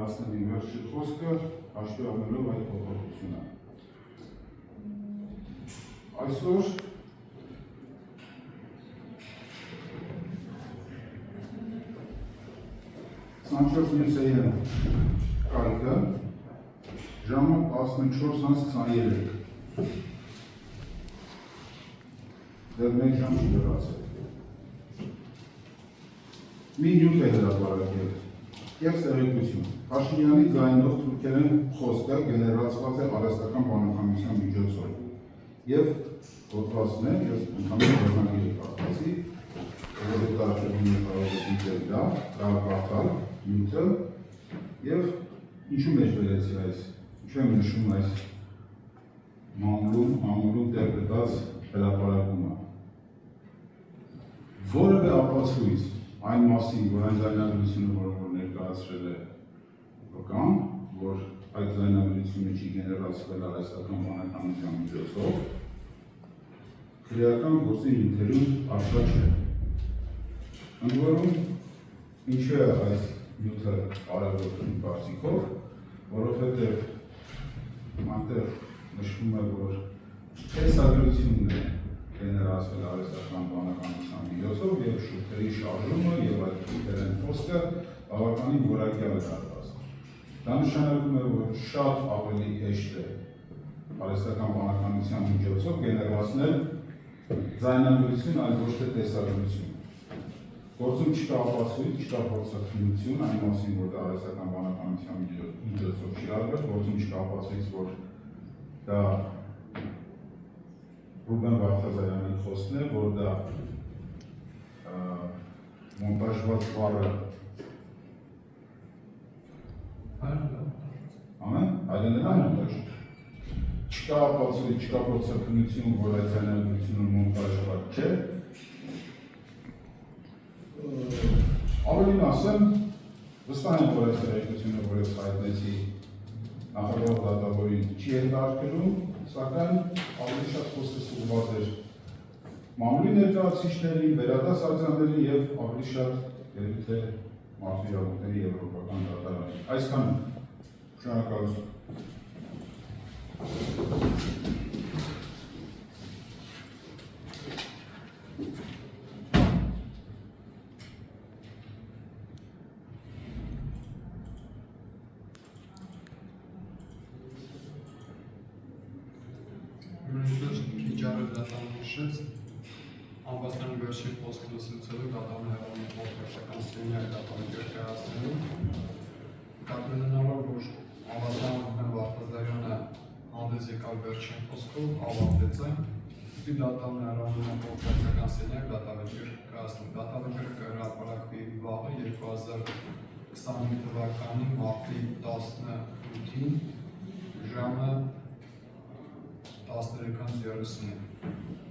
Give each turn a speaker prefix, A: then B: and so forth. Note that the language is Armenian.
A: Հարցնի վերջի խոսքը հաշվի առնելով այդ փոփոխությունը։ Այսօր Սանչոց Մյուսեյը կարիքը ժամը 14:23 դեռ մեկ ժամ չի լրացել։ Մի նյութ է հրապարակել և տեղեկություն։ Փաշինյանի ձայնով թուրքերեն խոսքը գեներացված է արհեստական բանականության միջոցով և հոդվածն է, ես ընդհանուր վերնագիրը կարդացի, որը տարաշրջանի կարող է դիտել դա, կարդալ նյութը և ինչու մեջ բերեցի այս, ինչու եմ նշում այս մամուլում տեղ գտած հրապարակումը։ Որևէ ապացույց այն մասին, որ այն ձայնագրությունը, որը ներկայացրել է վկան, որ այդ ձայնագրությունը չի գեներացվել արհեստական բանականության միջոցով, քրեական գործի նյութերում առկա չէ։ Ընդ որում, ինչու է այս նյութը կարևոր իմ կարծիքով, որովհետև այնտեղ նշվում է, որ տեսագրությունն է գեներացվել արհեստական բանականության միջոցով և շուրթերի շարժումը և այդ շուրթերեն խոսքը բավականին որակյալ է դարձած։ Դա նշանակում է, որ շատ ավելի հեշտ է արհեստական բանականության միջոցով գեներացնել ձայնագրություն, այլ ոչ թե տեսագրություն։ Գործում չկա ապացույց, չկա փորձաքննություն այն մասին, որ դա արհեստական բանականության միջոցով չի արվել, գործում չկա ապացույց, որ դա Ռուբեն Վաղթազարյանի խոսքն է, որ դա մոնտաժված բառը այլն է մոնտաժ։ Չկա ապացույց, չկա փորձաքննություն, որ այդ ձայնագրությունը մոնտաժված չէ։ Ավելին ասեմ, վստահ եմ, որ այս տեղեկությունը, որ ես հայտնեցի նախագահ դատավորին չի հետաքրքրում, սակայն ավելի շատ խոսքս ուղղված էր մամուլի ներկայացուցիչներին, վերադաս արձաններին և ավելի շատ երևի թե մարդու իրավունքների եվրոպական դատարանին։ Այսքանը, շնորհակալություն։
B: Անվաստանի վերջին խոսքը լսելուց դատարանը հեռանում է փոխվեցական սենյակ դատարանի ներկայացնելու։ Կարգավորելով, որ անվաստան Ռուբեն Վաղթազարյանը հանդես եկավ վերջին խոսքով, ավարտեց է, ուստի դատարանը հեռանում է փոխվեցական սենյակ դատարանի ներկայացնելու։ Դատարանը կհրապարակվի վաղը 2025 թվականի մարտի 18-ին ժամը 13:30-ին։